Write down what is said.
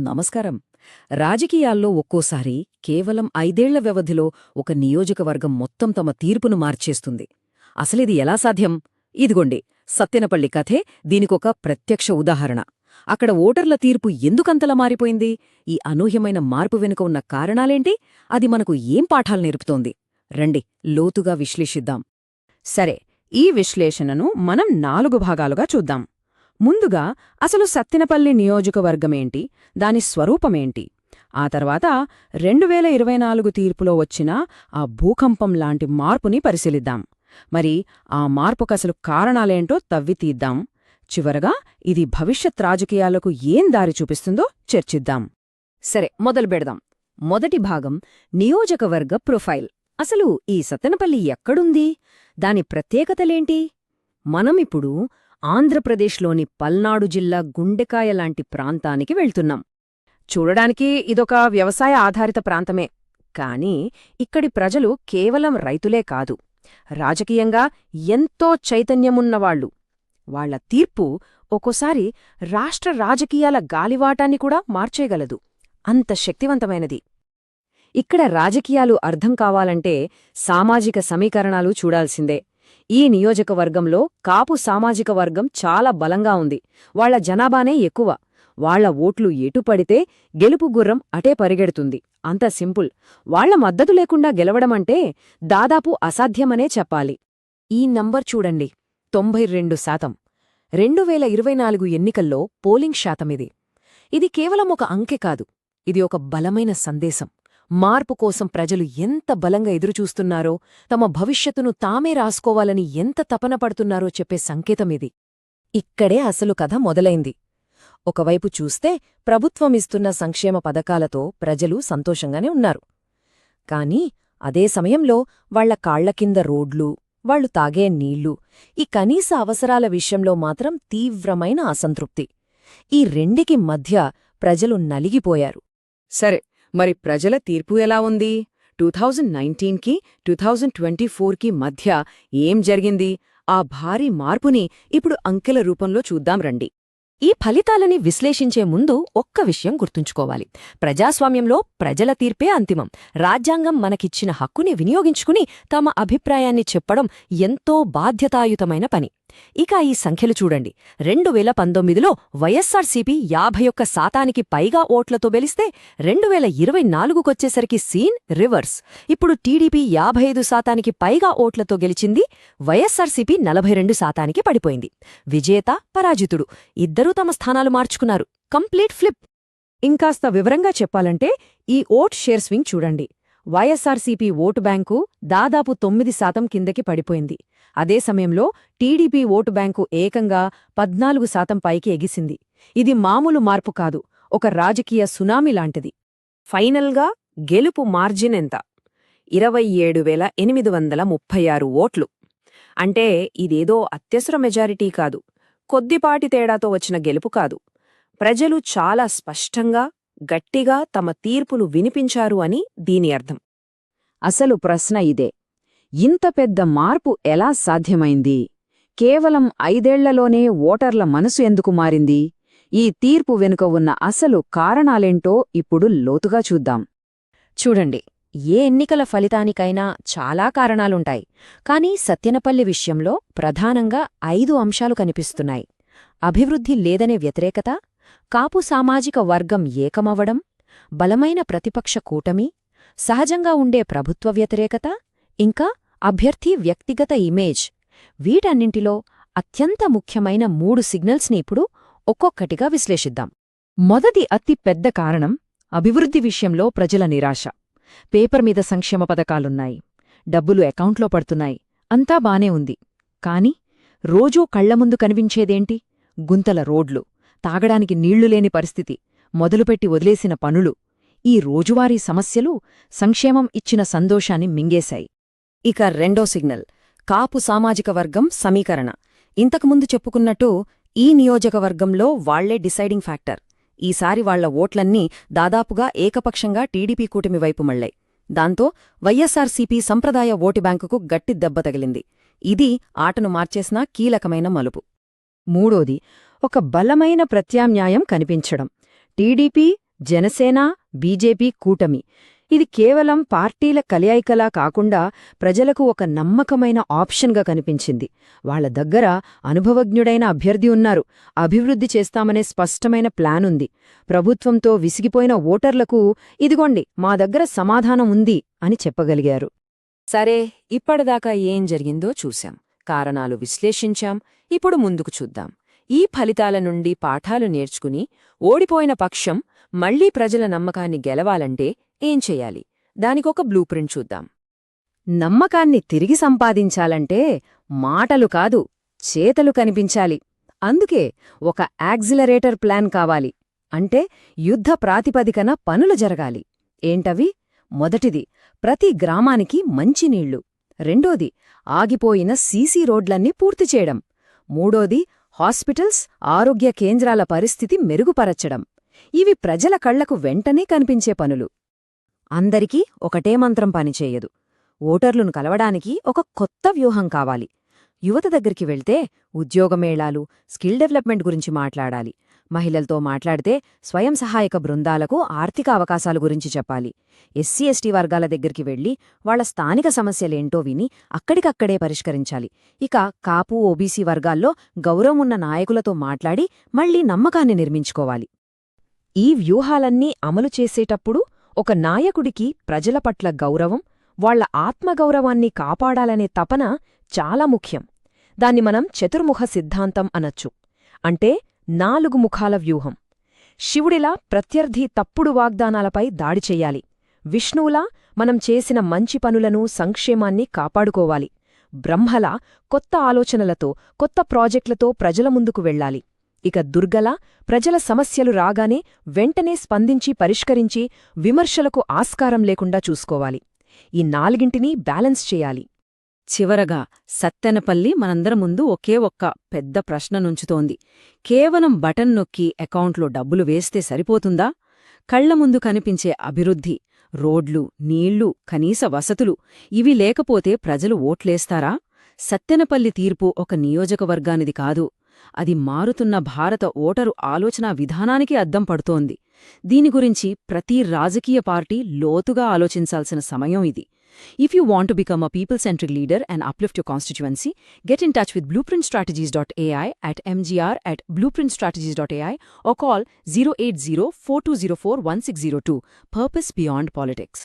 నమస్కారం. రాజకీయాల్లో ఒక్కోసారి కేవలం 5 ఏళ్ల వ్యవధిలో ఒక నియోజకవర్గం మొత్తం తమ తీర్పును మార్చేస్తుంది. అసలిది ఎలా సాధ్యం? ఇదిగోండి, సత్తెనపల్లి కథే దీనికొక ప్రత్యక్ష ఉదాహరణ. అక్కడ ఓటర్ల తీర్పు ఎందుకంతలా మారిపోయింది? ఈ అనూహ్యమైన మార్పు వెనుక ఉన్న కారణాలేంటి? అది మనకు ఏం పాఠాలు నేర్పుతోంది? రండి, లోతుగా విశ్లేషిద్దాం. సరే, ఈ విశ్లేషణను మనం 4 భాగాలుగా చూద్దాం. ముందుగా అసలు సత్తెనపల్లి నియోజకవర్గమేంటి, దాని స్వరూపమేంటి, ఆ తర్వాత 2024 తీర్పులో వచ్చిన ఆ భూకంపం లాంటి మార్పుని పరిశీలిద్దాం. మరి ఆ మార్పుకసలు కారణాలేంటో తవ్వితీద్దాం. చివరగా ఇది భవిష్యత్ రాజకీయాలకు ఏం దారి చూపిస్తుందో చర్చిద్దాం. సరే, మొదలుపెడదాం. మొదటి భాగం నియోజకవర్గ ప్రొఫైల్. అసలు ఈ సత్తెనపల్లి ఎక్కడుంది? దాని ప్రత్యేకతలేంటి? మనమిప్పుడు ఆంధ్రప్రదేశ్లోని పల్నాడు జిల్లా గుండెకాయ లాంటి ప్రాంతానికి వెళ్తున్నాం. చూడడానికి ఇదొక వ్యవసాయ ఆధారిత ప్రాంతమే, కానీ ఇక్కడి ప్రజలు కేవలం రైతులే కాదు, రాజకీయంగా ఎంతో చైతన్యమున్నవాళ్లు. వాళ్ల తీర్పు ఒక్కోసారి రాష్ట్ర రాజకీయాల గాలివాటాన్ని కూడా మార్చేయగలదు. అంత శక్తివంతమైనది. ఇక్కడ రాజకీయాలు అర్థం కావాలంటే సామాజిక సమీకరణాలు చూడాల్సిందే. ఈ నియోజకవర్గంలో కాపు సామాజిక వర్గం చాలా బలంగా ఉంది. వాళ్ల జనాభానే ఎక్కువ. వాళ్ల ఓట్లు ఎటుపడితే గెలుపు గుర్రం అటే పరిగెడుతుంది. అంత సింపుల్. వాళ్ల మద్దతు లేకుండా గెలవడమంటే దాదాపు అసాధ్యమనే చెప్పాలి. ఈ నంబర్ చూడండి, 92%. 2024 ఎన్నికల్లో పోలింగ్ శాతమిది. ఇది కేవలం ఒక అంకె కాదు, ఇది ఒక బలమైన సందేశం. మార్పు కోసం ప్రజలు ఎంత బలంగా ఎదురుచూస్తున్నారో, తమ భవిష్యత్తును తామే రాసుకోవాలని ఎంత తపన పడుతున్నారో చెప్పే సంకేతమిది. ఇక్కడే అసలు కథ మొదలైంది. ఒకవైపు చూస్తే ప్రభుత్వమిస్తున్న సంక్షేమ పథకాలతో ప్రజలు సంతోషంగానే ఉన్నారు. కాని అదే సమయంలో వాళ్ల కాళ్లకింద రోడ్లు, వాళ్లు తాగే నీళ్లు, ఈ కనీస అవసరాల విషయంలో మాత్రం తీవ్రమైన అసంతృప్తి. ఈ రెండికి మధ్య ప్రజలు నలిగిపోయారు. సరే, మరి ప్రజల తీర్పు ఎలా ఉంది? 2019కి 2024కి మధ్య ఏం జరిగింది? ఆ భారీ మార్పుని ఇప్పుడు అంకెల రూపంలో చూద్దాం రండి. ఈ ఫలితాలని విశ్లేషించే ముందు ఒక్క విషయం గుర్తుంచుకోవాలి. ప్రజాస్వామ్యంలో ప్రజల తీర్పే అంతిమం. రాజ్యాంగం మనకిచ్చిన హక్కుని వినియోగించుకుని తమ అభిప్రాయాన్ని చెప్పడం ఎంతో బాధ్యతాయుతమైన పని. ఇక ఈ సంఖ్యలు చూడండి. 2019లో వైఎస్సార్సీపీ 51% పైగా ఓట్లతో గెలిస్తే 2024కొచ్చేసరికి సీన్ రివర్స్. ఇప్పుడు టీడీపీ 55% పైగా ఓట్లతో గెలిచింది, వైఎస్సార్సీపీ 42% పడిపోయింది. విజేత, పరాజితుడు ఇద్దరూ తమ స్థానాలు మార్చుకున్నారు. Complete flip. ఇంకాస్త వివరంగా చెప్పాలంటే ఈ ఓట్ షేర్ స్వింగ్ చూడండి. వైఎస్సార్సీపీ ఓటు బ్యాంకు దాదాపు 9% కిందకి పడిపోయింది. అదే సమయంలో టీడీపీ ఓటు బ్యాంకు ఏకంగా 14% పైకి ఎగిసింది. ఇది మామూలు మార్పు కాదు, ఒక రాజకీయ సునామీ లాంటిది. ఫైనల్గా గెలుపు మార్జిన్ ఎంత? 27,836 ఓట్లు. అంటే ఇదేదో అత్యవసర మెజారిటీ కాదు, కొద్దిపాటి తేడాతో వచ్చిన గెలుపు కాదు. ప్రజలు చాలా స్పష్టంగా, గట్టిగా తమ తీర్పును వినిపించారు అని దీని అర్థం. అసలు ప్రశ్న ఇదే, ఇంత పెద్ద మార్పు ఎలా సాధ్యమైంది? కేవలం 5 ఏళ్లలోనే ఓటర్ల మనసు ఎందుకు మారింది? ఈ తీర్పు వెనుక ఉన్న అసలు కారణాలేంటో ఇప్పుడు లోతుగా చూద్దాం. చూడండి, ఏ ఎన్నికల ఫలితానికైనా చాలా కారణాలుంటాయి. కానీ సత్తెనపల్లి విషయంలో ప్రధానంగా 5 అంశాలు కనిపిస్తున్నాయి. అభివృద్ధి లేదనే వ్యతిరేకత, కాపు సామాజిక వర్గం ఏకమవ్వడం, బలమైన ప్రతిపక్ష కూటమి, సహజంగా ఉండే ప్రభుత్వ వ్యతిరేకత, ఇంకా అభ్యర్థి వ్యక్తిగత ఇమేజ్. వీటన్నింటిలో అత్యంత ముఖ్యమైన 3 సిగ్నల్స్ని ఇప్పుడు ఒక్కొక్కటిగా విశ్లేషిద్దాం. మొదటి అతి పెద్ద కారణం అభివృద్ధి విషయంలో ప్రజల నిరాశ. పేపర్ మీద సంక్షేమ పథకాలున్నాయి, డబ్బులు అకౌంట్లో పడుతున్నాయి, అంతా బానే ఉంది. కాని రోజూ కళ్లముందు కనిపించేదేంటి? గుంతల రోడ్లు, తాగడానికి నీళ్లు లేని పరిస్థితి, మొదలుపెట్టి వదిలేసిన పనులు. ఈ రోజువారీ సమస్యలు సంక్షేమం ఇచ్చిన సంతోషాన్ని మింగేశాయి. ఇక రెండో సిగ్నల్ కాపు సామాజిక వర్గం సమీకరణ. ఇంతకుముందు చెప్పుకున్నట్టు ఈ నియోజకవర్గంలో వాళ్లే డిసైడింగ్ ఫ్యాక్టర్. ఈసారి వాళ్ల ఓట్లన్నీ దాదాపుగా ఏకపక్షంగా టీడీపీ కూటమి వైపు మళ్లాయి. దాంతో వైఎస్సార్సీపీ సంప్రదాయ ఓటు బ్యాంకుకు గట్టి దెబ్బ తగిలింది. ఇది ఆటను మార్చేసిన కీలకమైన మలుపు. మూడోది ఒక బలమైన ప్రత్యామ్నాయం కనిపించడం. టీడీపీ జనసేన, బీజేపీ కూటమి. ఇది కేవలం పార్టీల కలయికలా కాకుండా ప్రజలకు ఒక నమ్మకమైన ఆప్షన్గా కనిపించింది. వాళ్ల దగ్గర అనుభవజ్ఞుడైన అభ్యర్థి ఉన్నారు, అభివృద్ధి చేస్తామనే స్పష్టమైన ప్లానుంది. ప్రభుత్వంతో విసిగిపోయిన ఓటర్లకు ఇదిగోండి మా దగ్గర సమాధానం ఉంది అని చెప్పగలిగారు. సరే, ఇప్పటిదాకా ఏం జరిగిందో చూశాం, కారణాలు విశ్లేషించాం. ఇప్పుడు ముందుకు చూద్దాం. ఈ ఫలితాల నుండి పాఠాలు నేర్చుకుని ఓడిపోయిన పక్షం మళ్లీ ప్రజల నమ్మకాన్ని గెలవాలంటే ఏం చెయ్యాలి? దానికొక బ్లూ ప్రింట్ చూద్దాం. నమ్మకాన్ని తిరిగి సంపాదించాలంటే మాటలు కాదు, చేతలు కనిపించాలి. అందుకే ఒక యాక్సిలరేటర్ ప్లాన్ కావాలి. అంటే యుద్ధ ప్రాతిపదికన పనులు జరగాలి. ఏంటవి? మొదటిది, ప్రతి గ్రామానికి మంచినీళ్లు. రెండోది, ఆగిపోయిన సీసీ రోడ్లన్నీ పూర్తిచేయడం. మూడోది, హాస్పిటల్స్, ఆరోగ్య కేంద్రాల పరిస్థితి మెరుగుపరచడం. ఇవి ప్రజల కళ్లకు వెంటనే కనిపించే పనులు. అందరికీ ఒకటే మంత్రం పనిచేయదు. ఓటర్లను కలవడానికి ఒక కొత్త వ్యూహం కావాలి. యువత దగ్గరికి వెళ్తే ఉద్యోగమేళాలు, స్కిల్ డెవలప్మెంట్ గురించి మాట్లాడాలి. మహిళలతో మాట్లాడితే స్వయం సహాయక బృందాలకు ఆర్థిక అవకాశాల గురించి చెప్పాలి. ఎస్సీ ఎస్టీ వర్గాల దగ్గరికి వెళ్లి వాళ్ల స్థానిక సమస్యలేంటో విని అక్కడికక్కడే పరిష్కరించాలి. ఇక కాపు, ఓబీసీ వర్గాల్లో గౌరవం ఉన్న నాయకులతో మాట్లాడి మళ్లీ నమ్మకాన్ని నిర్మించుకోవాలి. ఈ వ్యూహాలన్నీ అమలు చేసేటప్పుడు ఒక నాయకుడికి ప్రజల పట్ల గౌరవం, వాళ్ల ఆత్మగౌరవాన్ని కాపాడాలనే తపన చాలా ముఖ్యం. దాన్ని మనం చతుర్ముఖ సిద్ధాంతం అనొచ్చు. అంటే 4 ముఖాల వ్యూహం. శివుడిలా ప్రత్యర్థి తప్పుడు వాగ్దానాలపై దాడి చెయ్యాలి. విష్ణువులా మనం చేసిన మంచి పనులను, సంక్షేమాన్ని కాపాడుకోవాలి. బ్రహ్మలా కొత్త ఆలోచనలతో, కొత్త ప్రాజెక్టులతో ప్రజల ముందుకు వెళ్లాలి. ఇక దుర్గలా ప్రజల సమస్యలు రాగానే వెంటనే స్పందించి పరిష్కరించి విమర్శలకు ఆస్కారం లేకుండా చూసుకోవాలి. ఈ 4ంటినీ బ్యాలెన్స్ చేయాలి. చివరగా సత్తెనపల్లి మనందరి ముందు ఒకే ఒక్క పెద్ద ప్రశ్న నుంచుతోంది. కేవలం బటన్ నొక్కి అకౌంట్లో డబ్బులు వేస్తే సరిపోతుందా? కళ్ల ముందు కనిపించే అభివృద్ధి, రోడ్లు, నీళ్లు, కనీస వసతులు ఇవి లేకపోతే ప్రజలు ఓట్లేస్తారా? సత్తెనపల్లి తీర్పు ఒక నియోజకవర్గానిది కాదు, అది మారుతున్న భారత ఓటరు ఆలోచనా విధానానికి అద్దం పడుతోంది. దీని గురించి ప్రతి రాజకీయ పార్టీ లోతుగా ఆలోచించాల్సిన సమయం ఇది. If you want to become a people-centric leader and uplift your constituency, get in touch with blueprintstrategies.ai at mgr@blueprintstrategies.ai or call 080-4204-1602. Purpose Beyond Politics.